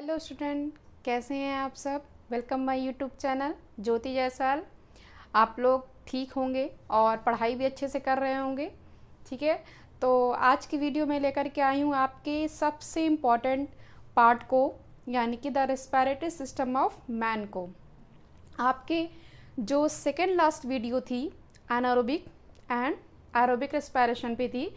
Hello student, कैसे हैं आप सब। वेलकम माय यूट्यूब चैनल ज्योति जायसवाल। आप लोग ठीक होंगे और पढ़ाई भी अच्छे से कर रहे होंगे। ठीक है, तो आज की वीडियो में लेकर के आई हूँ आपके सबसे इम्पॉर्टेंट पार्ट को, यानी कि the respiratory system of man को। आपके जो सेकेंड लास्ट वीडियो थी एनारोबिक एंड एरोबिक रेस्पिरेशन पे थी।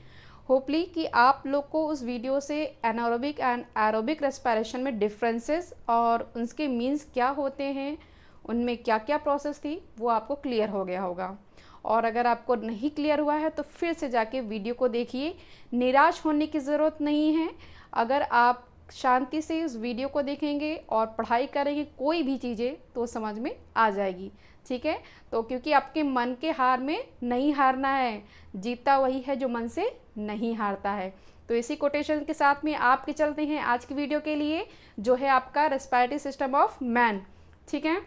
होपली कि आप लोग को उस वीडियो से एनारोबिक एंड एरोबिक रेस्पिरेशन में डिफरेंसेस और उनके मीन्स क्या होते हैं, उनमें क्या क्या प्रोसेस थी, वो आपको क्लियर हो गया होगा। और अगर आपको नहीं क्लियर हुआ है तो फिर से जाके वीडियो को देखिए। निराश होने की ज़रूरत नहीं है। अगर आप शांति से इस वीडियो को देखेंगे और पढ़ाई करेंगे कोई भी चीज़ें तो समझ में आ जाएगी। ठीक है, तो क्योंकि आपके मन के हार में नहीं हारना है, जीतता वही है जो मन से नहीं हारता है। तो इसी कोटेशन के साथ में आपके चलते हैं आज की वीडियो के लिए, जो है आपका रेस्पिरेटरी सिस्टम ऑफ मैन। ठीक है,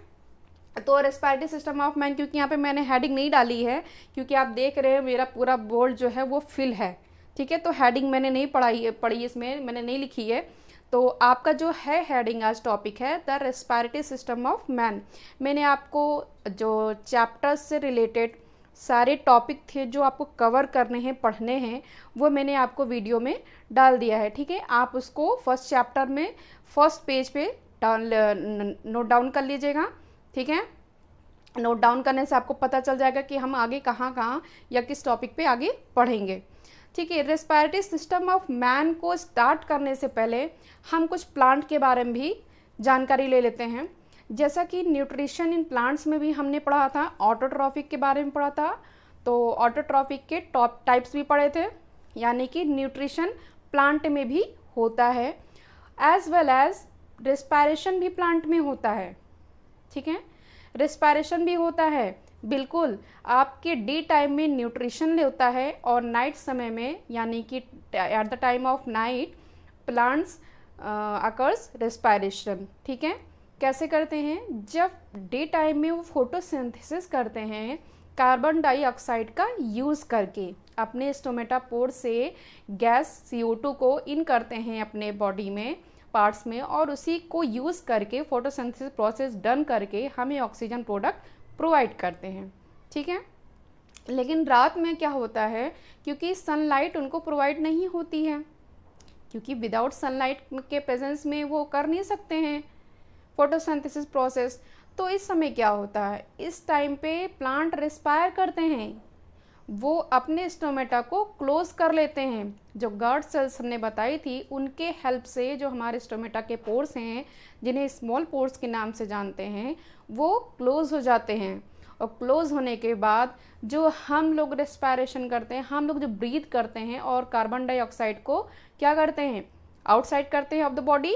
तो रेस्पिरेटरी सिस्टम ऑफ मैन, क्योंकि यहाँ पे मैंने हेडिंग नहीं डाली है, क्योंकि आप देख रहे हैं मेरा पूरा बोर्ड जो है वो फिल है। ठीक है, तो हेडिंग मैंने नहीं पढ़ी इसमें मैंने नहीं लिखी है। तो आपका जो है हेडिंग आज टॉपिक है the respiratory system of man. मैंने आपको जो चैप्टर्स से रिलेटेड सारे टॉपिक थे जो आपको कवर करने हैं, पढ़ने हैं, वो मैंने आपको वीडियो में डाल दिया है। ठीक है, आप उसको फर्स्ट चैप्टर में फर्स्ट पेज पे नोट डाउन कर लीजिएगा। ठीक है, नोट डाउन करने से आपको पता चल जाएगा कि हम आगे कहाँ कहाँ या किस टॉपिक पे आगे पढ़ेंगे। ठीक है, रेस्पिरेटरी सिस्टम ऑफ मैन को स्टार्ट करने से पहले हम कुछ प्लांट के बारे में भी जानकारी ले लेते हैं। जैसा कि न्यूट्रिशन इन प्लांट्स में भी हमने पढ़ा था, ऑटोट्रॉफिक के बारे में पढ़ा था। तो ऑटोट्रॉफिक के टॉप टाइप्स भी पढ़े थे, यानी कि न्यूट्रिशन प्लांट में भी होता है, एज वेल एज रेस्पिरेशन भी प्लांट में होता है। ठीक है, रेस्पिरेशन भी होता है, बिल्कुल। आपके डे टाइम में न्यूट्रिशन लेता है और नाइट समय में, यानी कि at the time of night plants occurs respiration. ठीक है, कैसे करते हैं, जब डे टाइम में वो फोटोसिंथेसिस करते हैं कार्बन डाइऑक्साइड का यूज़ करके, अपने स्टोमेटापोर से गैस CO2 को इन करते हैं अपने बॉडी में पार्ट्स में, और उसी को यूज़ करके फोटोसिंथेसिस प्रोसेस डन करके हमें ऑक्सीजन प्रोडक्ट प्रोवाइड करते हैं। ठीक है, लेकिन रात में क्या होता है, क्योंकि सनलाइट उनको प्रोवाइड नहीं होती है, क्योंकि विदाउट सनलाइट के प्रेजेंस में वो कर नहीं सकते हैं फोटोसिंथेसिस प्रोसेस। तो इस समय क्या होता है, इस टाइम पे प्लांट रेस्पायर करते हैं, वो अपने स्टोमेटा को क्लोज कर लेते हैं। जो गार्ड सेल्स हमने बताई थी उनके हेल्प से, जो हमारे स्टोमेटा के पोर्स हैं जिन्हें स्मॉल पोर्स के नाम से जानते हैं, वो क्लोज हो जाते हैं। और क्लोज होने के बाद जो हम लोग रेस्पिरेशन करते हैं, हम लोग जो ब्रीथ करते हैं और कार्बन डाइऑक्साइड को क्या करते हैं, आउटसाइड करते हैं ऑफ द बॉडी,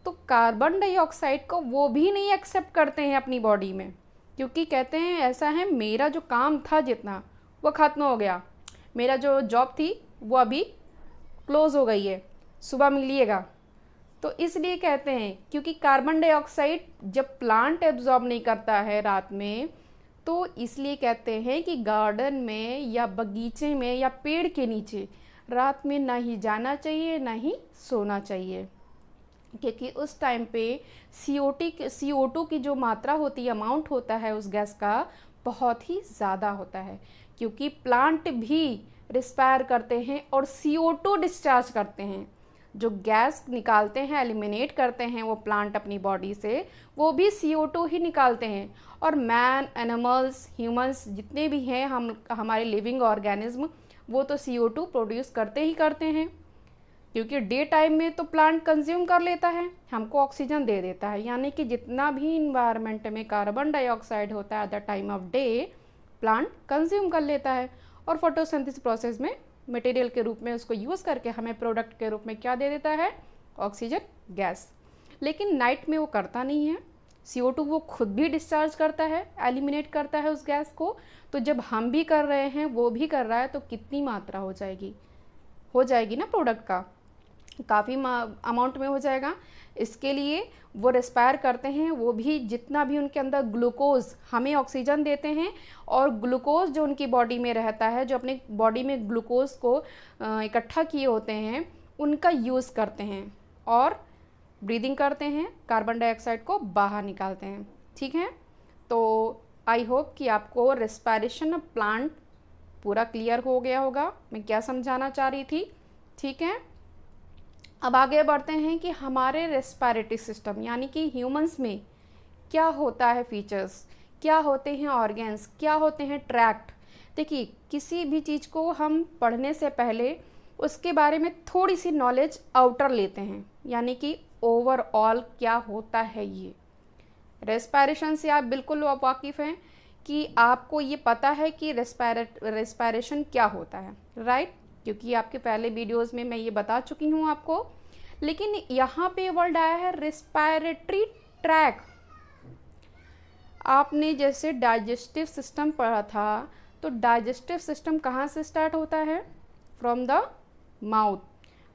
तो कार्बन डाइऑक्साइड को वो भी नहीं एक्सेप्ट करते हैं अपनी बॉडी में, क्योंकि कहते हैं ऐसा है, मेरा जो काम था जितना वो ख़त्म हो गया, मेरा जो जॉब थी वो अभी क्लोज हो गई है, सुबह मिलिएगा। तो इसलिए कहते हैं, क्योंकि कार्बन डाइऑक्साइड जब प्लांट एब्जॉर्ब नहीं करता है रात में, तो इसलिए कहते हैं कि गार्डन में या बगीचे में या पेड़ के नीचे रात में ना ही जाना चाहिए ना ही सोना चाहिए, क्योंकि उस टाइम पे CO2 की जो मात्रा होती है, अमाउंट होता है उस गैस का, बहुत ही ज़्यादा होता है। क्योंकि प्लांट भी रिस्पायर करते हैं और CO2 डिस्चार्ज करते हैं, जो गैस निकालते हैं, एलिमिनेट करते हैं वो प्लांट अपनी बॉडी से, वो भी CO2 ही निकालते हैं। और मैन, एनिमल्स, ह्यूमंस जितने भी हैं, हमारे लिविंग ऑर्गेनिज्म, वो तो CO2 प्रोड्यूस करते ही करते हैं, क्योंकि डे टाइम में तो प्लांट कंज्यूम कर लेता है, हमको ऑक्सीजन दे देता है। यानी कि जितना भी इन्वायरमेंट में कार्बन डाइऑक्साइड होता है at the time of day, plant consume कर लेता है और फोटोसिंथेसिस प्रोसेस में मटेरियल के रूप में उसको यूज़ करके हमें प्रोडक्ट के रूप में क्या दे देता है, ऑक्सीजन गैस। लेकिन नाइट में वो करता नहीं है, CO2 वो खुद भी डिस्चार्ज करता है, एलिमिनेट करता है उस गैस को। तो जब हम भी कर रहे हैं, वो भी कर रहा है, तो कितनी मात्रा हो जाएगी ना प्रोडक्ट का, काफ़ी अमाउंट में हो जाएगा। इसके लिए वो रेस्पायर करते हैं, वो भी जितना भी उनके अंदर ग्लूकोज हमें ऑक्सीजन देते हैं, और ग्लूकोज जो उनकी बॉडी में रहता है, जो अपने बॉडी में ग्लूकोज को इकट्ठा किए होते हैं, उनका यूज़ करते हैं और ब्रीदिंग करते हैं, कार्बन डाइऑक्साइड को बाहर निकालते हैं। ठीक है, तो आई होप कि आपको रेस्पिरेशन ऑफ प्लांट पूरा क्लियर हो गया होगा मैं क्या समझाना चाह रही थी। ठीक है, अब आगे बढ़ते हैं कि हमारे रेस्पिरेटरी सिस्टम यानी कि ह्यूमंस में क्या होता है, फीचर्स क्या होते हैं, ऑर्गन्स क्या होते हैं, ट्रैक्ट। देखिए, किसी भी चीज़ को हम पढ़ने से पहले उसके बारे में थोड़ी सी नॉलेज आउटर लेते हैं, यानी कि ओवरऑल क्या होता है। ये रेस्पिरेशन से आप बिल्कुल वाकिफ़ हैं कि आपको ये पता है कि रेस्पिरेशन क्या होता है, राइट, क्योंकि आपके पहले वीडियोस में मैं ये बता चुकी हूँ आपको। लेकिन यहाँ पे वर्ड आया है रेस्पिरेटरी ट्रैक। आपने जैसे डाइजेस्टिव सिस्टम पढ़ा था, तो डाइजेस्टिव सिस्टम कहाँ से स्टार्ट होता है? From the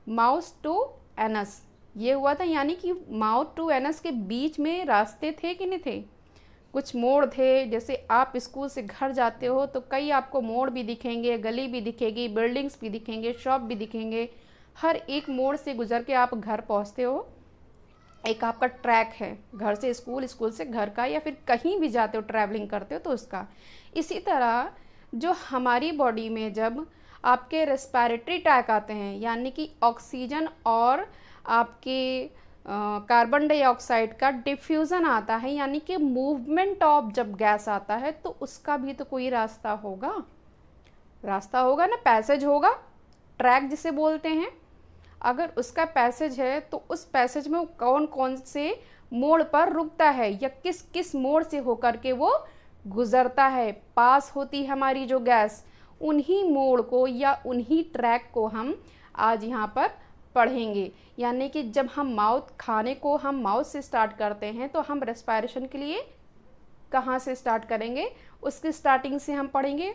mouth to anus, ये हुआ था, यानी कि माउथ टू एनस के बीच में रास्ते थे कि नहीं थे, कुछ मोड़ थे। जैसे आप स्कूल से घर जाते हो तो कई आपको मोड़ भी दिखेंगे, गली भी दिखेगी, बिल्डिंग्स भी दिखेंगे, शॉप भी दिखेंगे, हर एक मोड़ से गुजर के आप घर पहुंचते हो। एक आपका ट्रैक है, घर से स्कूल, स्कूल से घर का, या फिर कहीं भी जाते हो ट्रैवलिंग करते हो तो उसका। इसी तरह जो हमारी बॉडी में जब आपके रेस्पिरेटरी ट्रैक आते हैं, यानी कि ऑक्सीजन और आपके कार्बन डाइऑक्साइड का डिफ्यूज़न आता है, यानी कि मूवमेंट ऑफ जब गैस आता है, तो उसका भी तो कोई रास्ता होगा ना, पैसेज होगा, ट्रैक जिसे बोलते हैं। अगर उसका पैसेज है तो उस पैसेज में कौन कौन से मोड़ पर रुकता है या किस किस मोड़ से होकर के वो गुजरता है, पास होती है हमारी जो गैस, उन्हीं मोड़ को या उन्हीं ट्रैक को हम आज यहाँ पर पढ़ेंगे। यानी कि जब हम खाने को हम माउथ से स्टार्ट करते हैं तो हम रेस्पिरेशन के लिए कहाँ से स्टार्ट करेंगे, उसकी स्टार्टिंग से हम पढ़ेंगे।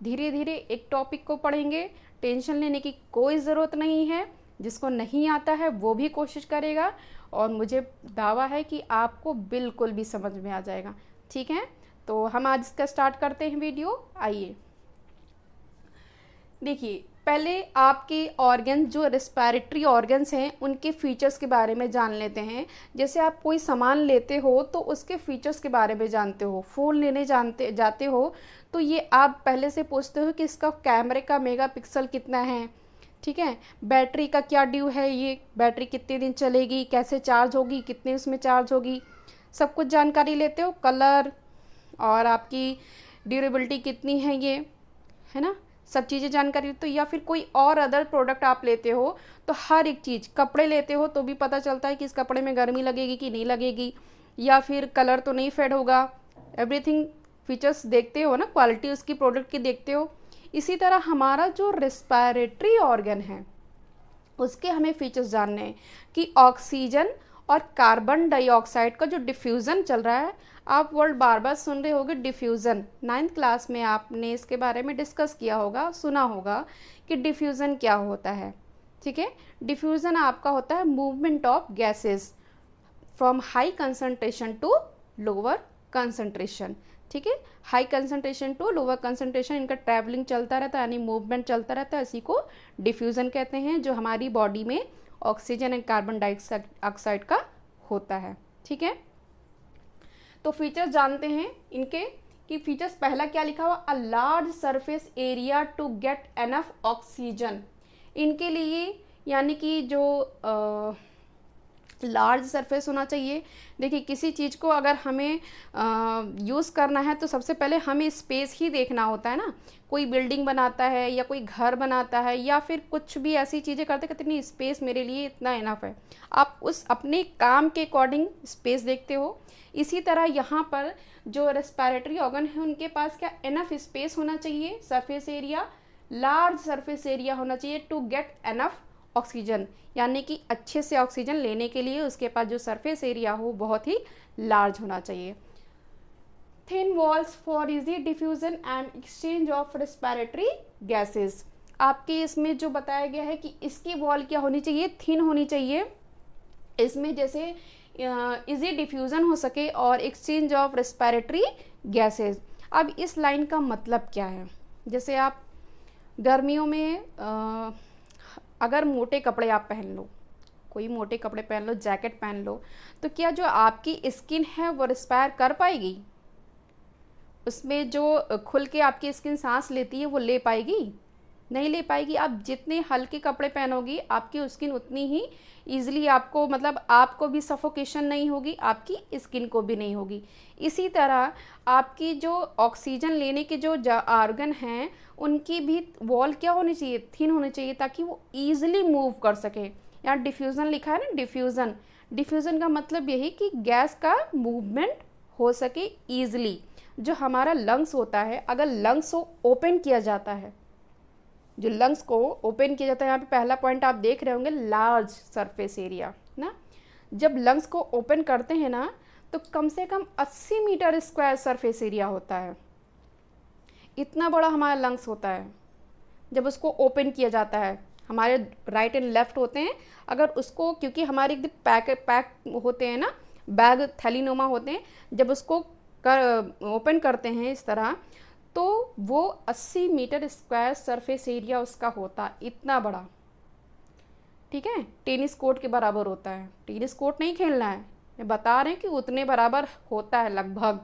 धीरे धीरे एक टॉपिक को पढ़ेंगे, टेंशन लेने की कोई ज़रूरत नहीं है। जिसको नहीं आता है वो भी कोशिश करेगा और मुझे दावा है कि आपको बिल्कुल भी समझ में आ जाएगा। ठीक है, तो हम आज इसका स्टार्ट करते हैं वीडियो। आइए देखिए, पहले आपके ऑर्गन जो रेस्पिरेटरी ऑर्गन्स हैं उनके फीचर्स के बारे में जान लेते हैं। जैसे आप कोई सामान लेते हो तो उसके फीचर्स के बारे में जानते हो, फ़ोन लेने जाते हो तो ये आप पहले से पूछते हो कि इसका कैमरे का मेगापिक्सल कितना है, ठीक है, बैटरी का क्या ड्यू है, ये बैटरी कितने दिन चलेगी, कैसे चार्ज होगी, कितने उसमें चार्ज होगी, सब कुछ जानकारी लेते हो। कलर और आपकी ड्यूरेबिलिटी कितनी है, ये है ना, सब चीज़ें जानकारी। तो या फिर कोई और अदर प्रोडक्ट आप लेते हो तो हर एक चीज़, कपड़े लेते हो तो भी पता चलता है कि इस कपड़े में गर्मी लगेगी कि नहीं लगेगी, या फिर कलर तो नहीं फेड होगा, एवरीथिंग फीचर्स देखते हो ना, क्वालिटी उसकी प्रोडक्ट की देखते हो। इसी तरह हमारा जो रेस्पिरेटरी ऑर्गन है उसके हमें फीचर्स जानने हैं कि ऑक्सीजन और कार्बन डाइऑक्साइड का जो डिफ्यूज़न चल रहा है, आप वर्ड बार बार सुन रहे होगे डिफ्यूज़न, 9th क्लास में आपने इसके बारे में डिस्कस किया होगा, सुना होगा कि डिफ्यूज़न क्या होता है। ठीक है, डिफ्यूज़न आपका होता है movement of gases from high concentration to lower concentration. ठीक है, high concentration to lower concentration, इनका ट्रैवलिंग चलता रहता है, यानी मूवमेंट चलता रहता है, इसी को डिफ्यूज़न कहते हैं, जो हमारी बॉडी में ऑक्सीजन एंड कार्बन डाइऑक्साइड का होता है। ठीक है, तो फीचर्स जानते हैं इनके कि फीचर्स पहला क्या लिखा हुआ, a large surface area to get enough oxygen. इनके लिए यानी कि जो लार्ज सरफेस होना चाहिए। देखिए, किसी चीज़ को अगर हमें यूज़ करना है तो सबसे पहले हमें स्पेस ही देखना होता है ना। कोई बिल्डिंग बनाता है या कोई घर बनाता है या फिर कुछ भी ऐसी चीज़ें करते कहते नहीं, स्पेस मेरे लिए इतना इनफ है। आप उस अपने काम के अकॉर्डिंग स्पेस देखते हो। इसी तरह यहाँ पर जो रेस्पिरेटरी ऑर्गन है उनके पास क्या इनफ स्पेस होना चाहिए, surface area, large surface area होना चाहिए टू गेट इनफ ऑक्सीजन, यानी कि अच्छे से ऑक्सीजन लेने के लिए उसके पास जो सरफेस एरिया हो बहुत ही लार्ज होना चाहिए। Thin walls for easy diffusion and exchange of respiratory gases. आपके इसमें जो बताया गया है कि इसकी वॉल क्या होनी चाहिए, थिन होनी चाहिए, इसमें जैसे इजी डिफ्यूजन हो सके और एक्सचेंज ऑफ रेस्पिरेटरी गैसेस। अब इस लाइन का मतलब क्या है, जैसे आप गर्मियों में अगर मोटे कपड़े आप पहन लो, कोई मोटे कपड़े पहन लो, जैकेट पहन लो, तो क्या जो आपकी स्किन है वो रिस्पायर कर पाएगी? उसमें जो खुल के आपकी स्किन सांस लेती है वो ले पाएगी? नहीं ले पाएगी। आप जितने हल्के कपड़े पहनोगी आपकी स्किन उतनी ही ईजिली आपको, मतलब आपको भी सफोकेशन नहीं होगी, आपकी स्किन को भी नहीं होगी। इसी तरह आपकी जो ऑक्सीजन लेने के जो ऑर्गन हैं उनकी भी वॉल क्या होनी चाहिए, थिन होनी चाहिए, ताकि वो ईजिली मूव कर सके। यहाँ डिफ्यूज़न लिखा है ना, डिफ्यूज़न, डिफ्यूज़न का मतलब यही कि गैस का मूवमेंट हो सके ईजिली। जो हमारा लंग्स होता है, अगर लंग्स को ओपन किया जाता है, जो लंग्स को ओपन किया जाता है, यहाँ पे पहला पॉइंट आप देख रहे होंगे लार्ज सरफेस एरिया ना। जब लंग्स को ओपन करते हैं ना तो कम से कम 80 मीटर स्क्वायर सरफेस एरिया होता है। इतना बड़ा हमारा लंग्स होता है जब उसको ओपन किया जाता है। हमारे राइट एंड लेफ्ट होते हैं, अगर उसको, क्योंकि हमारे एकदम पैक होते हैं ना, बैग थैलीनुमा होते हैं, जब उसको ओपन करते हैं इस तरह तो वो 80 मीटर स्क्वायर सरफेस एरिया उसका होता, इतना बड़ा। ठीक है, टेनिस कोर्ट के बराबर होता है। टेनिस कोर्ट नहीं खेलना है, मैं बता रहे हैं कि उतने बराबर होता है, लगभग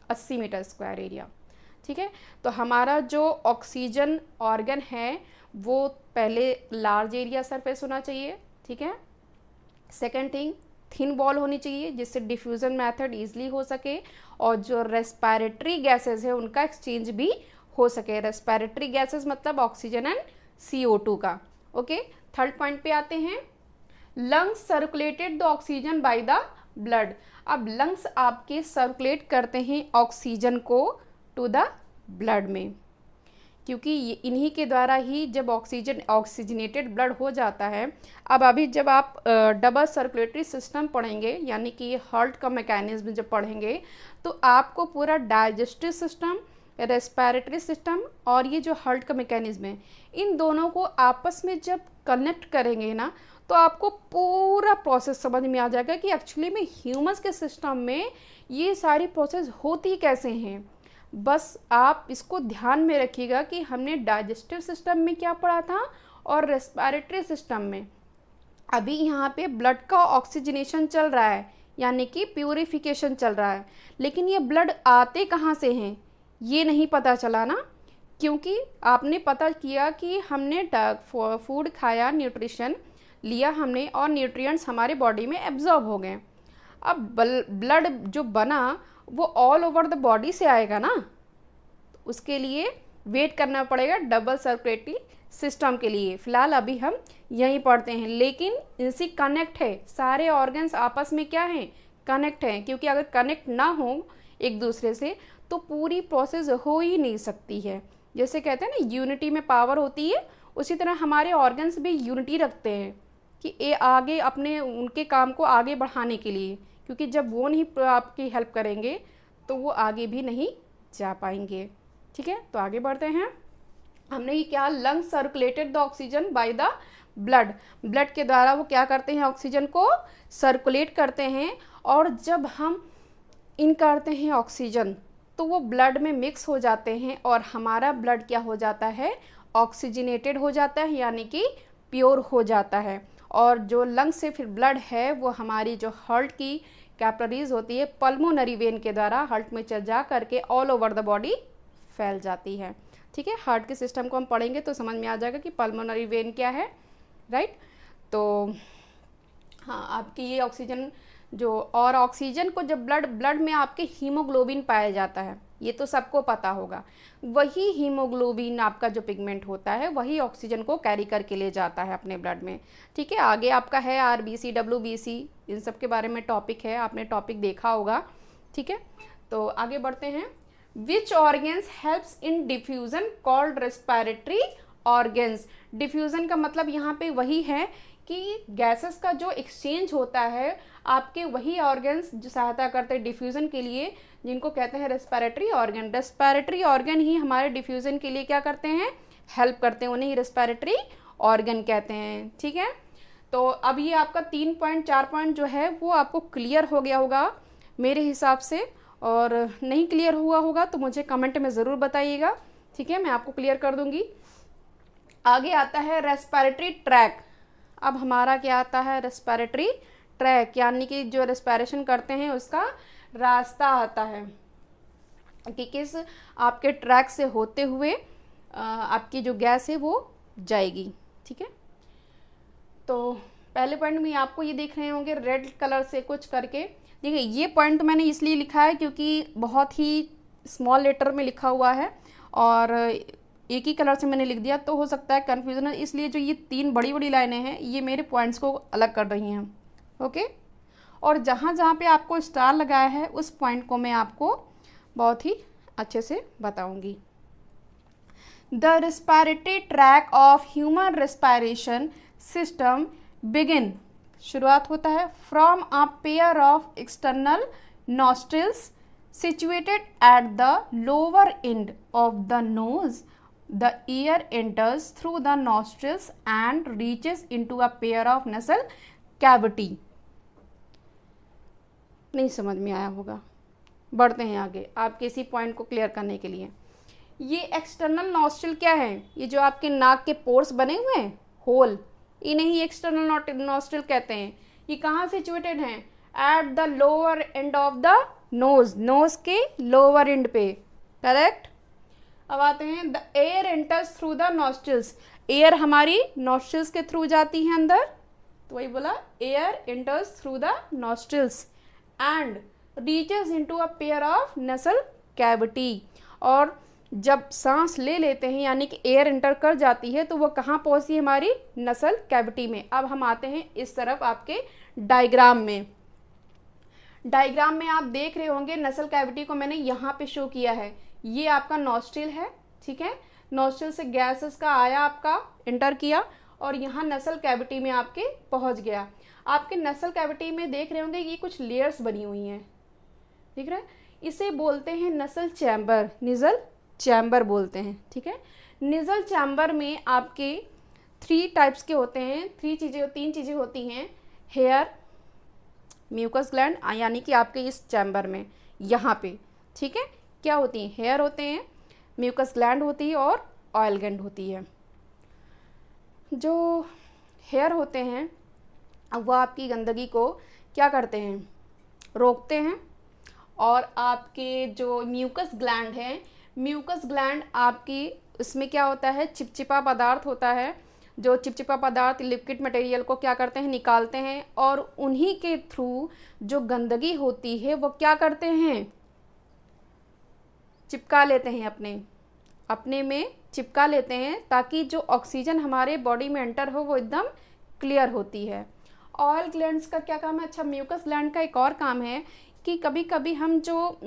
80 मीटर स्क्वायर एरिया। ठीक है, तो हमारा जो ऑक्सीजन ऑर्गन है वो पहले लार्ज एरिया सरफेस होना चाहिए। ठीक है, सेकेंड थिंग, थिन वॉल होनी चाहिए जिससे डिफ्यूज़न मेथड ईजिली हो सके, और जो रेस्पिरेटरी गैसेस है उनका एक्सचेंज भी हो सके। रेस्पिरेटरी गैसेस मतलब ऑक्सीजन एंड CO2 का। ओके, थर्ड पॉइंट पे आते हैं, lungs circulated the oxygen by the blood. अब लंग्स आपके सर्कुलेट करते हैं ऑक्सीजन को टू द ब्लड में, क्योंकि इन्हीं के द्वारा ही जब ऑक्सीजनेटेड ब्लड हो जाता है। अब अभी जब आप डबल सर्कुलेटरी सिस्टम पढ़ेंगे, यानी कि हार्ट का मैकेनिज्म जब पढ़ेंगे, तो आपको पूरा डाइजेस्टिव सिस्टम, रेस्पिरेटरी सिस्टम और ये जो हार्ट का मैकेनिज्म है, इन दोनों को आपस में जब कनेक्ट करेंगे ना तो आपको पूरा प्रोसेस समझ में आ जाएगा कि एक्चुअली में ह्यूमंस के सिस्टम में ये सारी प्रोसेस होती कैसे हैं। बस आप इसको ध्यान में रखिएगा कि हमने डाइजेस्टिव सिस्टम में क्या पढ़ा था और रेस्पिरेटरी सिस्टम में। अभी यहाँ पे ब्लड का ऑक्सीजनेशन चल रहा है, यानी कि प्यूरिफिकेशन चल रहा है, लेकिन ये ब्लड आते कहाँ से हैं ये नहीं पता चला ना, क्योंकि आपने पता किया कि हमने फूड खाया, न्यूट्रिशन लिया हमने, और न्यूट्रिएंट्स हमारे बॉडी में एब्जॉर्ब हो गए। अब ब्लड जो बना वो ऑल ओवर द बॉडी से आएगा ना, उसके लिए वेट करना पड़ेगा डबल सर्कुलेटरी सिस्टम के लिए। फिलहाल अभी हम यहीं पढ़ते हैं, लेकिन इनसे कनेक्ट है, सारे ऑर्गन्स आपस में क्या हैं, कनेक्ट हैं, क्योंकि अगर कनेक्ट ना हो एक दूसरे से तो पूरी प्रोसेस हो ही नहीं सकती है। जैसे कहते हैं ना यूनिटी में पावर होती है, उसी तरह हमारे ऑर्गन्स भी यूनिटी रखते हैं कि ये आगे अपने उनके काम को आगे बढ़ाने के लिए, क्योंकि जब वो नहीं आपकी हेल्प करेंगे तो वो आगे भी नहीं जा पाएंगे। ठीक है, तो आगे बढ़ते हैं। हमने ये क्या, lungs circulated the oxygen by the blood, blood के द्वारा वो क्या करते हैं, ऑक्सीजन को सर्कुलेट करते हैं, और जब हम इन करते हैं ऑक्सीजन तो वो ब्लड में मिक्स हो जाते हैं और हमारा ब्लड क्या हो जाता है, ऑक्सीजनेटेड हो जाता है, यानी कि प्योर हो जाता है। और जो लंग से फिर ब्लड है वो हमारी जो हार्ट की कैपिलरीज होती है, पल्मोनरी वेन के द्वारा हार्ट में जा करके ऑल ओवर द बॉडी फैल जाती है। ठीक है, हार्ट के सिस्टम को हम पढ़ेंगे तो समझ में आ जाएगा कि पल्मोनरी वेन क्या है, राइट। तो हाँ, आपकी ये ऑक्सीजन जो, और ऑक्सीजन को जब ब्लड में आपके हीमोग्लोबिन पाया जाता है, ये तो सबको पता होगा, वही हीमोग्लोबिन आपका जो पिगमेंट होता है वही ऑक्सीजन को कैरी करके ले जाता है अपने ब्लड में। ठीक है, आगे आपका है RBC, WBC, इन सब के बारे में टॉपिक है, आपने टॉपिक देखा होगा। ठीक है, तो आगे बढ़ते हैं। Which organs helps in diffusion called respiratory organs. Diffusion का मतलब यहाँ पे वही है कि गैसेस का जो एक्सचेंज होता है, आपके वही ऑर्गन्स जो सहायता करते हैं डिफ्यूज़न के लिए, जिनको कहते हैं रेस्पिरेटरी ऑर्गन। रेस्पिरेटरी ऑर्गन ही हमारे डिफ्यूज़न के लिए क्या करते हैं, हेल्प करते हैं, उन्हें ही रेस्पिरेटरी ऑर्गन कहते हैं। ठीक है, तो अब ये आपका 3 पॉइंट 4 पॉइंट जो है वो आपको क्लियर हो गया होगा मेरे हिसाब से, और नहीं क्लियर हुआ होगा तो मुझे कमेंट में ज़रूर बताइएगा। ठीक है, मैं आपको क्लियर कर दूंगी। आगे आता है रेस्पिरेटरी ट्रैक। अब हमारा क्या आता है, रेस्पिरेटरी ट्रैक, यानी कि जो रेस्पिरेशन करते हैं उसका रास्ता आता है कि किस आपके ट्रैक से होते हुए आपकी जो गैस है वो जाएगी। ठीक है, तो पहले पॉइंट में आपको ये देख रहे होंगे रेड कलर से कुछ करके। देखिए ये पॉइंट मैंने इसलिए लिखा है क्योंकि बहुत ही स्मॉल लेटर में लिखा हुआ है और एक ही कलर से मैंने लिख दिया, तो हो सकता है कन्फ्यूजन है, इसलिए जो ये 3 बड़ी बड़ी लाइनें हैं ये मेरे पॉइंट्स को अलग कर रही हैं। ओके, और जहाँ जहाँ पे आपको स्टार लगाया है उस पॉइंट को मैं आपको बहुत ही अच्छे से बताऊंगी। The respiratory tract of human respiration system begin, शुरुआत होता है from a pair of external nostrils situated at the lower end of the nose. The air enters through the nostrils and reaches into a pair of nasal cavity. नहीं समझ में आया होगा, बढ़ते हैं आगे आपके इसी पॉइंट को क्लियर करने के लिए। ये एक्सटर्नल नॉस्ट्रिल क्या है, ये जो आपके नाक के पोर्स बने हुए हैं होल, इन्हें ही एक्सटर्नल नॉस्ट्रिल कहते हैं। ये कहाँ सिचुएटेड हैं, at the lower end of the nose, nose के लोअर एंड पे, करेक्ट। अब आते हैं the air enters through the nostrils, air हमारी नॉस्ट्रिल्स के थ्रू जाती है अंदर, तो वही बोला air enters through the nostrils and reaches into a pair of nasal cavity, और जब सांस ले लेते हैं यानी कि एयर एंटर कर जाती है तो वो कहाँ पहुंचती है, हमारी नसल कैविटी में। अब हम आते हैं इस तरफ आपके डायग्राम में। डायग्राम में आप देख रहे होंगे नसल कैविटी को मैंने यहाँ पे शो किया है, ये आपका नॉस्ट्रिल है। ठीक है, नॉस्ट्रिल से गैसेस का आया, आपका एंटर किया और यहाँ नसल कैविटी में आपके पहुँच गया। आपके नसल कैविटी में देख रहे होंगे ये कुछ लेयर्स बनी हुई हैं, दिख रहा है, इसे बोलते हैं नसल चैम्बर, निजल चैम्बर बोलते हैं। ठीक है, निजल चैम्बर में आपके 3 टाइप्स के होते हैं, 3 चीज़ें होती हैं, हेयर, म्यूकस ग्लैंड, यानी कि आपके इस चैम्बर में यहाँ पे, ठीक है, क्या होती हैं, हेयर होते हैं, म्यूकस ग्लैंड होती है और ऑयल ग्लैंड होती है। जो हेयर होते हैं अब वह आपकी गंदगी को क्या करते हैं, रोकते हैं, और आपके जो म्यूकस ग्लैंड है, म्यूकस ग्लैंड आपकी इसमें क्या होता है, चिपचिपा पदार्थ होता है, जो चिपचिपा पदार्थ लिक्विड मटेरियल को क्या करते हैं, निकालते हैं, और उन्हीं के थ्रू जो गंदगी होती है वो क्या करते हैं, चिपका लेते हैं, अपने में चिपका लेते हैं, ताकि जो ऑक्सीजन हमारे बॉडी में एंटर हो वो एकदम क्लियर होती है। ऑयल ग्लैंड्स का क्या काम है, अच्छा म्यूकस ग्लैंड का एक और काम है कि कभी कभी हम जो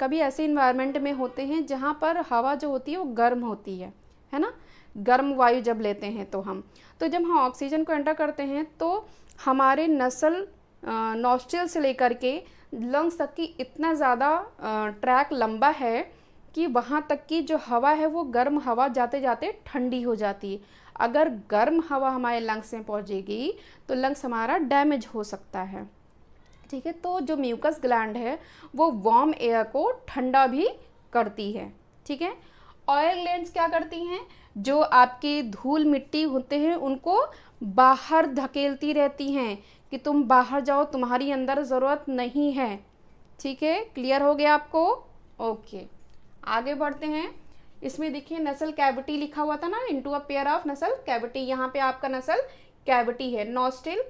कभी ऐसे इन्वायरमेंट में होते हैं जहाँ पर हवा जो होती है वो गर्म होती है ना, गर्म वायु जब लेते हैं तो जब हम ऑक्सीजन को एंटर करते हैं तो हमारे नसल नॉस्ट्रिल से लेकर के लंग्स तक की इतना ज़्यादा ट्रैक लंबा है कि वहाँ तक की जो हवा है वो गर्म हवा जाते जाते ठंडी हो जाती है। अगर गर्म हवा हमारे लंग्स में पहुँचेगी तो लंग्स हमारा डैमेज हो सकता है। ठीक है, तो जो म्यूकस ग्लैंड है वो वार्म एयर को ठंडा भी करती है। ठीक है, ऑयल ग्लैंड्स क्या करती हैं, जो आपके धूल मिट्टी होते हैं उनको बाहर धकेलती रहती हैं कि तुम बाहर जाओ, तुम्हारी अंदर ज़रूरत नहीं है। ठीक है, क्लियर हो गया आपको, ओके। आगे बढ़ते हैं, इसमें देखिए नसल कैविटी लिखा हुआ था ना, into a pair of nasal cavity, यहाँ पे आपका नसल कैविटी है, नॉस्ट्रिल।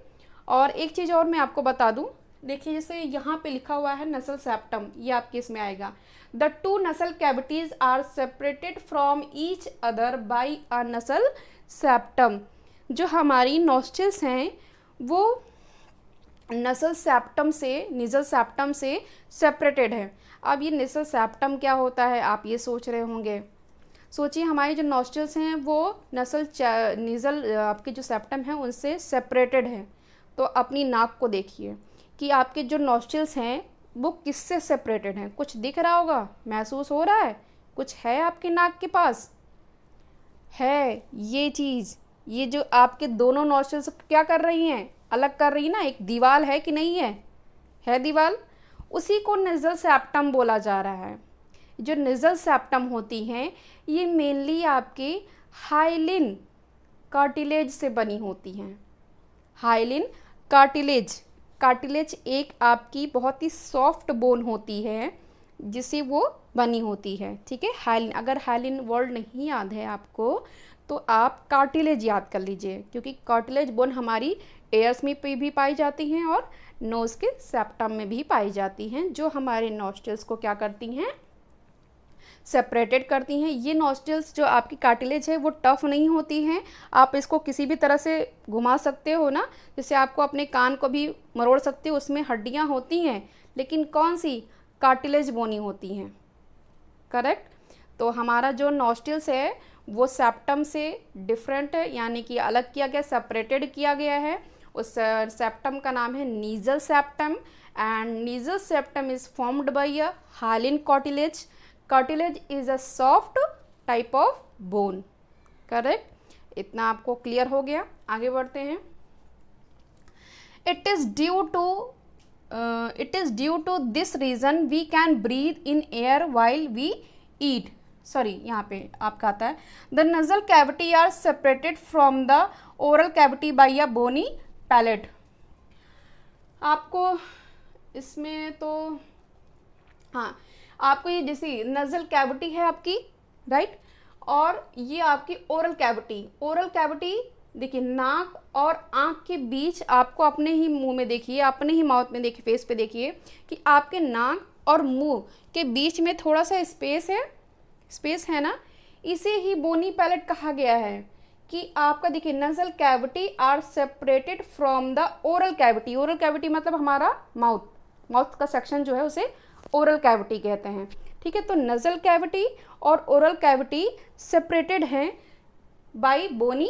और एक चीज़ और मैं आपको बता दूं, देखिए जैसे यहाँ पे लिखा हुआ है नसल सेप्टम, ये आपके इसमें आएगा, the 2 nasal cavities are separated from each other by a nasal septum. जो हमारी नॉस्ट्रिल्स हैं वो नसल सेप्टम से, निजल सेप्टम से सेपरेटेड है। अब ये निजल सेप्टम क्या होता है आप ये सोच रहे होंगे, सोचिए हमारी जो नॉस्ट्रिल्स हैं वो निजल आपके जो सेप्टम है उनसे सेपरेटेड है। तो अपनी नाक को देखिए कि आपके जो नॉस्ट्रिल्स हैं वो किससे सेपरेटेड हैं, कुछ दिख रहा होगा, महसूस हो रहा है, कुछ है आपके नाक के पास, है ये चीज़, ये जो आपके दोनों नॉस्ट्रिल्स क्या कर रही हैं, अलग कर रही है ना, एक दीवार है कि नहीं है दीवार, उसी को निजल सेप्टम बोला जा रहा है। जो निजल सेप्टम होती हैं ये मेनली आपके हाइलिन कार्टिलेज से बनी होती हैं। Hyaline cartilage. कार्टिलेज एक आपकी बहुत ही सॉफ्ट बोन होती है जिससे वो बनी होती है, ठीक है। हाइलिन, अगर हाइलिन वर्ड नहीं याद है आपको तो आप कार्टिलेज याद कर लीजिए, क्योंकि कार्टिलेज बोन हमारी एयर्स में भी पाई जाती हैं और नोज़ के सेप्टम में भी पाई जाती हैं, जो हमारे नॉस्ट्रल्स को क्या करती हैं, सेपरेटेड करती हैं। ये नॉस्ट्रल्स जो आपकी कार्टिलेज है वो टफ नहीं होती हैं, आप इसको किसी भी तरह से घुमा सकते हो ना, जैसे आपको अपने कान को भी मरोड़ सकते हो, उसमें हड्डियाँ होती हैं लेकिन कौन सी, कार्टिलेज बोनी होती हैं, करेक्ट। तो हमारा जो नॉस्ट्रल्स है वो सेप्टम से डिफरेंट है, यानी कि अलग किया गया, सेपरेटेड किया गया है। उस सेप्टम का नाम है nasal septum and nasal septum is formed by a hyaline cartilage. Cartilage is a soft type of bone, correct. इतना आपको क्लियर हो गया, आगे बढ़ते हैं। It is due to this reason we can breathe in air while we eat. Sorry, यहाँ पे आपका आता है the nasal cavity are separated from the oral cavity by a bony palate. आपको इसमें तो हाँ, आपको ये जैसे नजल कैविटी है आपकी, राइट, और ये आपकी ओरल कैविटी। ओरल कैविटी देखिए नाक और आँख के बीच, आपको अपने ही मुंह में देखिए, अपने ही माउथ में देखिए, फेस पे देखिए कि आपके नाक और मुंह के बीच में थोड़ा सा स्पेस है ना, इसे ही बोनी पैलेट कहा गया है। कि आपका देखिए nasal cavity are separated from the oral cavity. Oral cavity मतलब हमारा माउथ का सेक्शन जो है उसे ओरल कैविटी कहते हैं, ठीक है। तो नजल कैविटी और ओरल कैविटी सेपरेटेड हैं बाय बोनी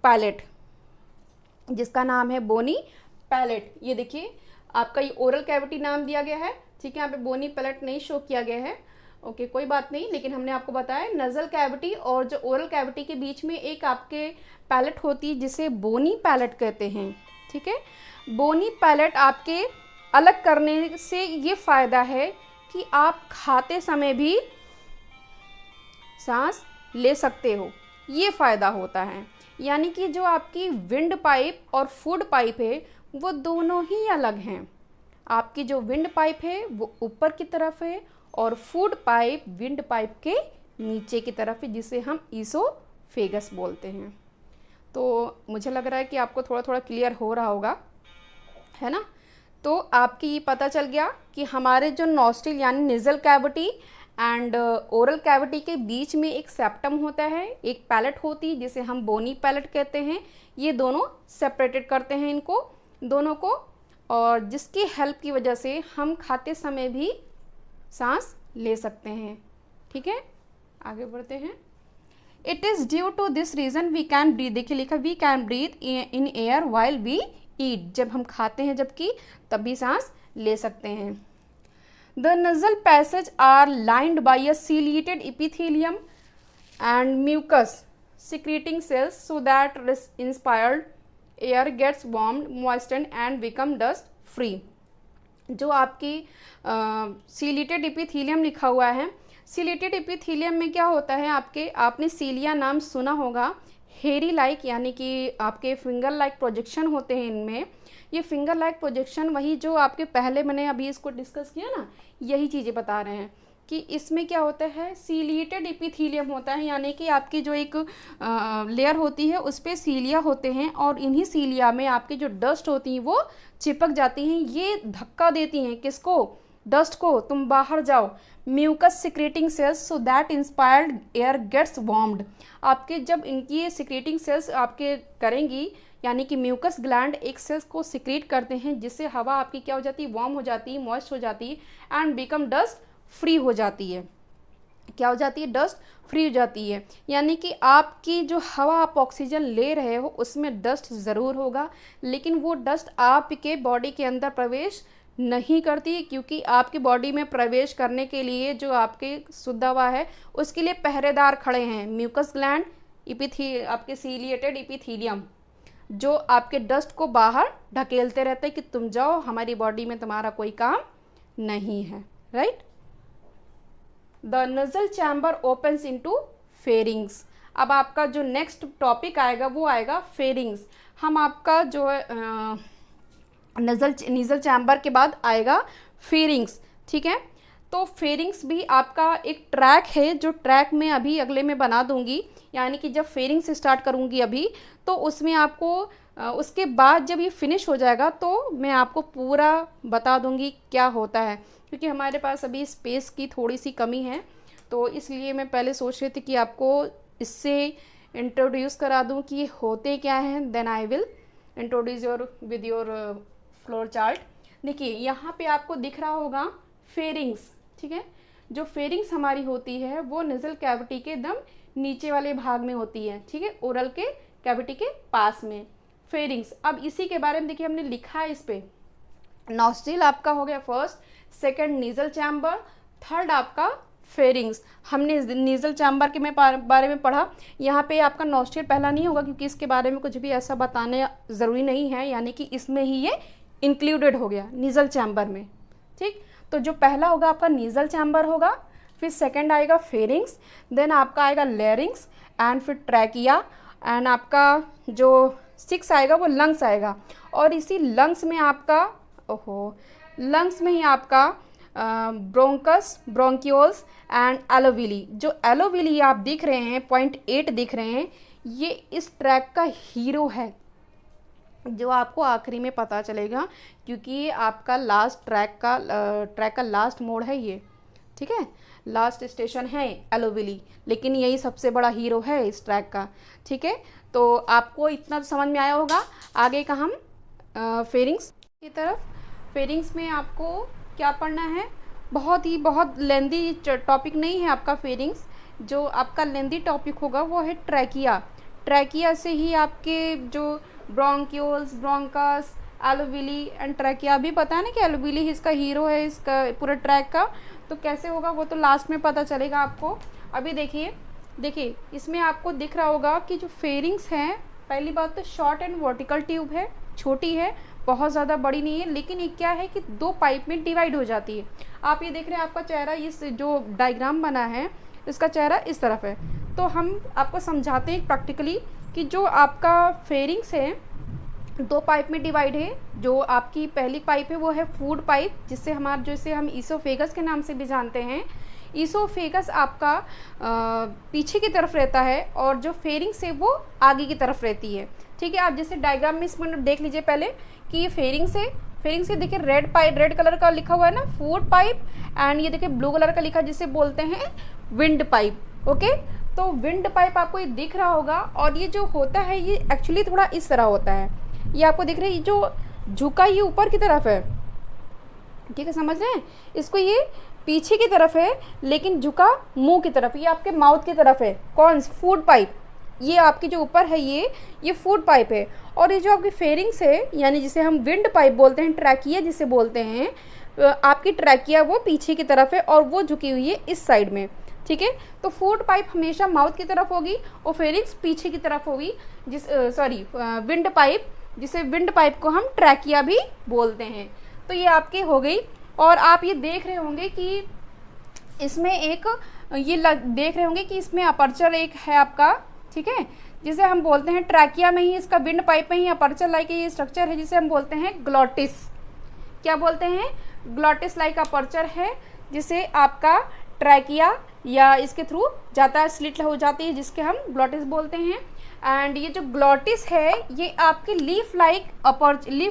पैलेट, जिसका नाम है बोनी पैलेट। ये देखिए आपका ये ओरल कैविटी नाम दिया गया है, ठीक है। यहाँ पे बोनी पैलेट नहीं शो किया गया है, ओके कोई बात नहीं, लेकिन हमने आपको बताया नजल कैविटी और जो ओरल कैविटी के बीच में एक आपके पैलेट होती है जिसे बोनी पैलेट कहते हैं, ठीक है। बोनी पैलेट आपके अलग करने से ये फायदा है कि आप खाते समय भी सांस ले सकते हो, ये फायदा होता है। यानी कि जो आपकी विंड पाइप और फूड पाइप है वो दोनों ही अलग हैं। आपकी जो विंड पाइप है वो ऊपर की तरफ है और फूड पाइप विंड पाइप के नीचे की तरफ है, जिसे हम ईसोफेगस बोलते हैं। तो मुझे लग रहा है कि आपको थोड़ा थोड़ा क्लियर हो रहा होगा, है ना। तो आपकी ये पता चल गया कि हमारे जो नॉस्ट्रिल यानी nasal cavity and oral cavity के बीच में एक सेप्टम होता है, एक पैलेट होती है जिसे हम बोनी पैलेट कहते हैं। ये दोनों सेपरेटेड करते हैं इनको दोनों को, और जिसकी हेल्प की वजह से हम खाते समय भी सांस ले सकते हैं, ठीक है। आगे बढ़ते हैं। It is due to this reason we can breathe, देखिए लिखा we can breathe in air while we eat, जब हम खाते हैं जबकि तब भी सांस ले सकते हैं। The nasal passage are lined by a ciliated epithelium and mucus secreting cells so that inspired air gets warmed, moistened and become dust free। जो आपकी सीलिएटेड एपिथेलियम लिखा हुआ है, सीलिएटेड एपिथेलियम में क्या होता है आपके, आपने सीलिया नाम सुना होगा, हेरी लाइक यानी कि आपके फिंगर लाइक प्रोजेक्शन होते हैं इनमें। ये फिंगर लाइक प्रोजेक्शन वही जो आपके पहले मैंने अभी इसको डिस्कस किया ना, यही चीज़ें बता रहे हैं कि इसमें क्या होता है, सीलिएटेड एपिथेलियम होता है, यानी कि आपकी जो एक लेयर होती है उस पर सीलिया होते हैं और इन्हीं सीलिया में आपकी जो डस्ट होती है वो चिपक जाती हैं। ये धक्का देती हैं किसको, डस्ट को, तुम बाहर जाओ। Mucus secreting cells so that inspired air gets warmed. आपके जब इनकी ये सिक्रेटिंग सेल्स आपके करेंगी, यानी कि म्यूकस ग्लैंड एक सेल्स को सिक्रेट करते हैं जिससे हवा आपकी क्या हो जाती है, वार्म हो जाती है, मॉइस्ट हो जाती है एंड बिकम डस्ट फ्री हो जाती है। क्या हो जाती है, डस्ट फ्री हो जाती है। यानी कि आपकी जो हवा आप ऑक्सीजन ले रहे हो उसमें डस्ट ज़रूर होगा, लेकिन वो डस्ट आपके बॉडी के अंदर प्रवेश नहीं करती, क्योंकि आपकी बॉडी में प्रवेश करने के लिए जो आपके शुद्ध हवा है उसके लिए पहरेदार खड़े हैं, म्यूकस ग्लैंड, आपके सीलिएटेड एपिथेलियम, जो आपके डस्ट को बाहर ढकेलते रहते हैं कि तुम जाओ, हमारी बॉडी में तुम्हारा कोई काम नहीं है, right. The nasal chamber opens into pharynx. अब आपका जो नेक्स्ट टॉपिक आएगा वो आएगा फेरिंग्स। हम आपका जो है नीजल चैम्बर के बाद आएगा फेरिंग्स, ठीक है। तो फेरिंग्स भी आपका एक ट्रैक है, जो ट्रैक में अभी अगले में बना दूंगी, यानी कि जब फेरिंग्स स्टार्ट करूंगी अभी, तो उसमें आपको उसके बाद जब ये फिनिश हो जाएगा तो मैं आपको पूरा बता दूंगी क्या होता है, क्योंकि हमारे पास अभी स्पेस की थोड़ी सी कमी है, तो इसलिए मैं पहले सोच रही थी कि आपको इससे इंट्रोड्यूस करा दूं कि ये होते क्या हैं, then I will introduce with your flow chart. देखिए यहाँ पे आपको दिख रहा होगा फेरिंग्स, ठीक है। जो फेरिंग्स हमारी होती है वो नेजल कैविटी के एकदम नीचे वाले भाग में होती है, ठीक है, ओरल के कैविटी के पास में फेरिंग्स। अब इसी के बारे में देखिए हमने लिखा है इस पे, नॉस्ट्रिल आपका हो गया first, second nasal chamber, third आपका फेरिंग्स। हमने नीजल चैम्बर के बारे में पढ़ा, यहाँ पे आपका नॉस्ट्रिल पहला नहीं होगा क्योंकि इसके बारे में कुछ भी ऐसा बताने ज़रूरी नहीं है, यानी कि इसमें ही ये इंक्लूडेड हो गया नीजल चैम्बर में, ठीक। तो जो पहला होगा आपका नीजल चैम्बर होगा, फिर सेकंड आएगा फेरिंग्स, देन आपका आएगा लेरिंग्स एंड फिर ट्रैकिया, एंड आपका जो 6 आएगा वो लंग्स आएगा। और इसी लंग्स में आपका लंग्स में ही आपका ब्रोंकस, ब्रोंक्यूल्स एंड एलोविली। जो एलोविली आप दिख रहे हैं 0.8 दिख रहे हैं, ये इस ट्रैक का हीरो है, जो आपको आखिरी में पता चलेगा, क्योंकि ये आपका लास्ट ट्रैक का लास्ट मोड है ये, ठीक है, लास्ट स्टेशन है एलोविली, लेकिन यही सबसे बड़ा हीरो है इस ट्रैक का, ठीक है। तो आपको इतना तो समझ में आया होगा। आगे का हम फेरिंग्स की तरफ, फेरिंग्स में आपको क्या पढ़ना है, बहुत लेंदी टॉपिक नहीं है आपका फेरिंग्स। जो आपका लेंदी टॉपिक होगा वो है ट्रैकिया। ट्रैकिया से ही आपके जो ब्रोंक्यूल्स, ब्रोंकस, एलोविली एंड ट्रैकिया भी पता है ना कि एलोविली इसका हीरो है इसका पूरा ट्रैक का, तो कैसे होगा वो तो लास्ट में पता चलेगा आपको। अभी देखिए इसमें आपको दिख रहा होगा कि जो फेरिंग्स हैं, पहली बात तो शॉर्ट एंड वर्टिकल ट्यूब है, छोटी है, बहुत ज़्यादा बड़ी नहीं है, लेकिन ये क्या है कि 2 पाइप में डिवाइड हो जाती है। आप ये देख रहे हैं आपका चेहरा, इस जो डायग्राम बना है इसका चेहरा इस तरफ है। तो हम आपको समझाते हैं प्रैक्टिकली कि जो आपका फेरिंग्स है 2 पाइप में डिवाइड है। जो आपकी पहली पाइप है वो है फूड पाइप, जिससे हम ईसोफेगस के नाम से भी जानते हैं। ईसोफेगस आपका पीछे की तरफ रहता है और जो फेरिंग्स है वो आगे की तरफ रहती है, ठीक है। आप जैसे डायग्राम में इसमें देख लीजिए पहले कि ये फेरिंग्स है, फेरिंग्स से देखिए रेड कलर का लिखा हुआ है ना फूड पाइप, एंड ये देखिए ब्लू कलर का लिखा है जिसे बोलते हैं विंड पाइप, ओके। तो विंड पाइप आपको ये दिख रहा होगा, और ये जो होता है ये एक्चुअली थोड़ा इस तरह होता है, ये आपको दिख रहा है, ये जो झुका ये ऊपर की तरफ है, ठीक है, समझ रहे हैं इसको, ये पीछे की तरफ है लेकिन झुका मुंह की तरफ, ये आपके माउथ की तरफ है। कौन? Food pipe. ये आपकी जो ऊपर है ये फूड पाइप है, और ये जो आपकी फेरिंग्स है यानी जिसे हम विंड पाइप बोलते हैं, ट्रैकिया जिसे बोलते हैं, आपकी ट्रैकिया वो पीछे की तरफ है और वो झुकी हुई है इस साइड में, ठीक है। तो फूड पाइप हमेशा माउथ की तरफ होगी और फेरिंग्स पीछे की तरफ होगी, विंड पाइप, जिसे विंड पाइप को हम ट्रैकिया भी बोलते हैं। तो ये आपकी हो गई, और आप ये देख रहे होंगे कि इसमें देख रहे होंगे कि इसमें अपर्चर एक है आपका, ठीक है, जिसे हम बोलते हैं ट्रैकिया में ही, इसका विंड पाइप में ही अपर्चर लाइक ये स्ट्रक्चर है जिसे हम बोलते हैं ग्लॉटिस। क्या बोलते हैं? ग्लॉटिस लाइक अपर्चर है, जिसे आपका ट्रैकिया या इसके थ्रू जाता है, स्लिट हो जाती है, जिसके हम ग्लॉटिस बोलते हैं। एंड ये जो ग्लॉटिस है ये आपके लीफ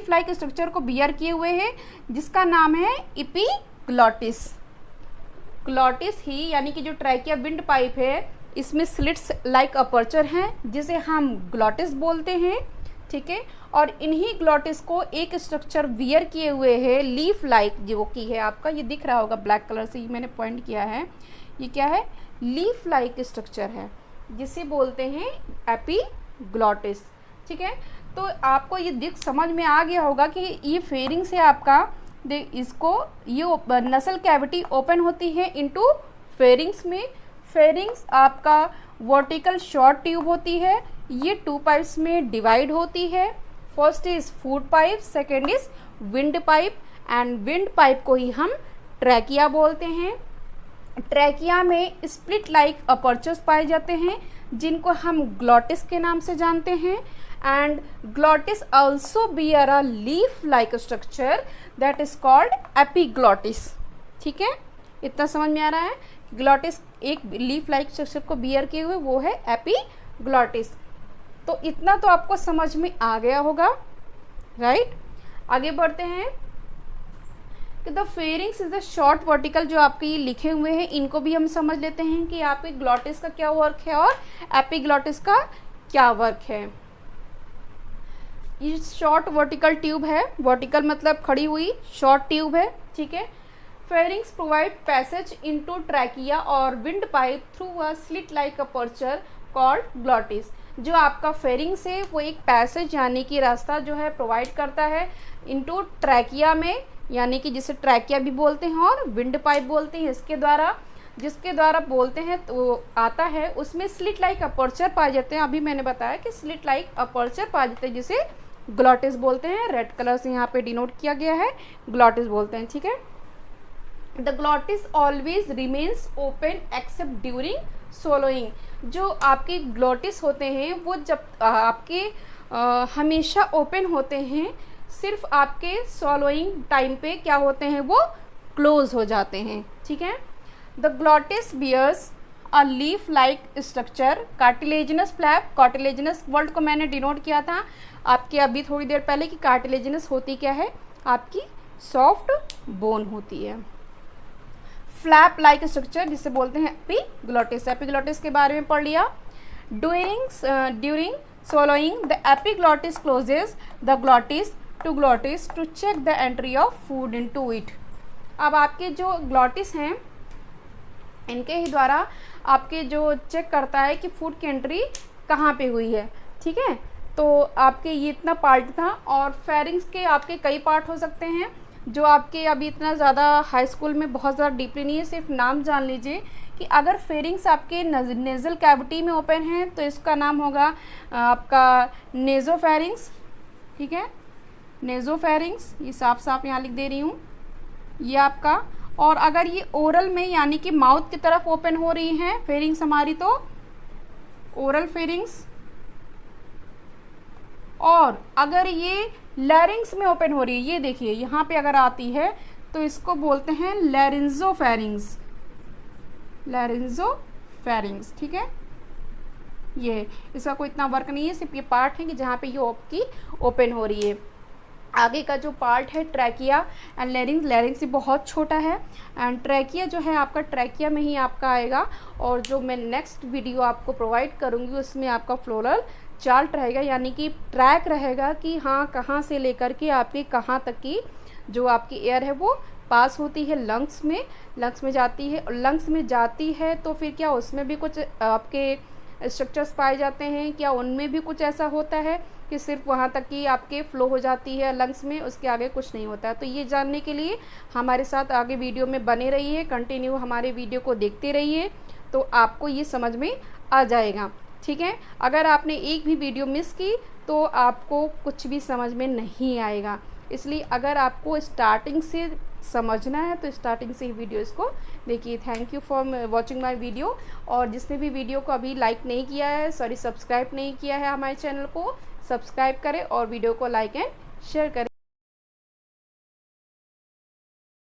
लाइक स्ट्रक्चर को बियर किए हुए है, जिसका नाम है एपिग्लॉटिस। ग्लॉटिस ही यानी कि जो ट्रैकिया विंड पाइप है इसमें स्लिट्स लाइक अपर्चर हैं, जिसे हम ग्लॉटिस बोलते हैं, ठीक है। और इन्हीं ग्लॉटिस को एक स्ट्रक्चर वियर किए हुए है लीफ लाइक, जो कि है आपका, ये दिख रहा होगा ब्लैक कलर से, ये मैंने पॉइंट किया है, ये क्या है? लीफ लाइक स्ट्रक्चर है, जिसे बोलते हैं एपिग्लॉटिस, ठीक है। तो आपको ये समझ में आ गया होगा कि ये फेरिंग्स है आपका, ये नसल कैविटी ओपन होती है इनटू फेरिंग्स में। फेरिंग्स आपका वर्टिकल शॉर्ट ट्यूब होती है, ये 2 पाइप्स में डिवाइड होती है। First is food pipe, second is wind pipe, and wind pipe को ही हम ट्रैकिया बोलते हैं। ट्रैकिया में स्प्लिट लाइक अपर्चर्स पाए जाते हैं, जिनको हम ग्लॉटिस के नाम से जानते हैं। and glottis also bear a leaf like structure that is called epiglottis। ठीक है, इतना समझ में आ रहा है। ग्लॉटिस एक लीफ लाइक स्ट्रक्चर को बियर किए हुए वो है एपिग्लॉटिस। तो इतना तो आपको समझ में आ गया होगा, राइट। आगे बढ़ते हैं कि the pharynx is the short vertical, जो आपके ये लिखे हुए हैं इनको भी हम समझ लेते हैं कि आपके ग्लॉटिस का क्या वर्क है और एपिग्लॉटिस का क्या वर्क है। ये शॉर्ट वर्टिकल ट्यूब है, वर्टिकल मतलब खड़ी हुई, शॉर्ट ट्यूब है, ठीक है। Pharynx provide passage into trachea और wind pipe through a slit like aperture called glottis. जो आपका फेरिंग्स है वो एक पैसेज यानी कि रास्ता जो है प्रोवाइड करता है इनटू ट्रैकिया में, यानी कि जिसे ट्रैकिया भी बोलते हैं और विंड पाइप बोलते हैं, इसके द्वारा जिसके द्वारा बोलते हैं तो आता है, उसमें स्लिट लाइक अपर्चर पाए जाते हैं। अभी मैंने बताया कि स्लिट लाइक अपर्चर पाए जाते हैं जिसे ग्लॉटिस बोलते हैं। रेड कलर से यहाँ पे डिनोट किया गया है, ग्लॉटिस बोलते हैं, ठीक है। The glottis always remains open accept during swallowing। जो आपके ग्लॉटिस होते हैं वो जब आपके हमेशा ओपन होते हैं, सिर्फ आपके swallowing टाइम पे क्या होते हैं वो क्लोज हो जाते हैं, ठीक है। The glottis bears a leaf like structure cartilaginous flap. Cartilaginous word को मैंने डिनोट किया था आपके अभी थोड़ी देर पहले कि कार्टिलेजिनस होती क्या है, आपकी सॉफ्ट बोन होती है। फ्लैप लाइक स्ट्रक्चर जिसे बोलते हैं एपिग्लॉटिस। एपिग्लॉटिस के बारे में पढ़ लिया। During swallowing the epiglottis closes the glottis to check the entry of food into it। अब आपके जो ग्लॉटिस हैं इनके ही द्वारा आपके जो चेक करता है कि फूड की एंट्री कहाँ पे हुई है, ठीक है। तो आपके ये इतना पार्ट था और फेरिंग्स के आपके कई पार्ट हो सकते हैं जो आपके अभी इतना ज़्यादा हाई स्कूल में बहुत ज़्यादा डीपली नहीं है, सिर्फ नाम जान लीजिए कि अगर फेरिंग्स आपके नेज़ल कैविटी में ओपन है तो इसका नाम होगा आपका नेज़ोफेरिंग्स, ठीक है। नेज़ोफेरिंग्स ये साफ साफ यहाँ लिख दे रही हूँ, ये आपका। और अगर ये ओरल में यानी कि माउथ की तरफ ओपन हो रही हैं फेरिंग्स हमारी तो ओरल फेरिंग्स, और अगर ये लैरिंग्स में ओपन हो रही है, ये देखिए यहाँ पे अगर आती है तो इसको बोलते हैं लैरिंजोफेरिंग्स, लैरिंजोफेरिंग्स, ठीक है। ये इसका कोई इतना वर्क नहीं है, सिर्फ ये पार्ट है कि जहाँ पे ये आपकी ओपन हो रही है। आगे का जो पार्ट है ट्रैकिया एंड लैरिंग्स ये बहुत छोटा है एंड ट्रैकिया जो है आपका ट्रैकिया में ही आपका आएगा। और जो मैं नेक्स्ट वीडियो आपको प्रोवाइड करूँगी उसमें आपका फ्लोरल चार्ट रहेगा, यानी कि ट्रैक रहेगा कि हाँ कहाँ से लेकर के आपके कहाँ तक की जो आपकी एयर है वो पास होती है लंग्स में जाती है। और लंग्स में जाती है तो फिर क्या उसमें भी कुछ आपके स्ट्रक्चर्स पाए जाते हैं, क्या उनमें भी कुछ ऐसा होता है कि सिर्फ वहाँ तक की आपके फ्लो हो जाती है लंग्स में, उसके आगे कुछ नहीं होता है। तो ये जानने के लिए हमारे साथ आगे वीडियो में बने रहिए, कंटिन्यू हमारे वीडियो को देखते रहिए तो आपको ये समझ में आ जाएगा, ठीक है। अगर आपने एक भी वीडियो मिस की तो आपको कुछ भी समझ में नहीं आएगा, इसलिए अगर आपको स्टार्टिंग से समझना है तो स्टार्टिंग से ही वीडियो इसको देखिए। Thank you for watching my video. और जिसने भी वीडियो को अभी लाइक नहीं किया है, सॉरी सब्सक्राइब नहीं किया है हमारे चैनल को, सब्सक्राइब करें और वीडियो को लाइक एंड शेयर करें।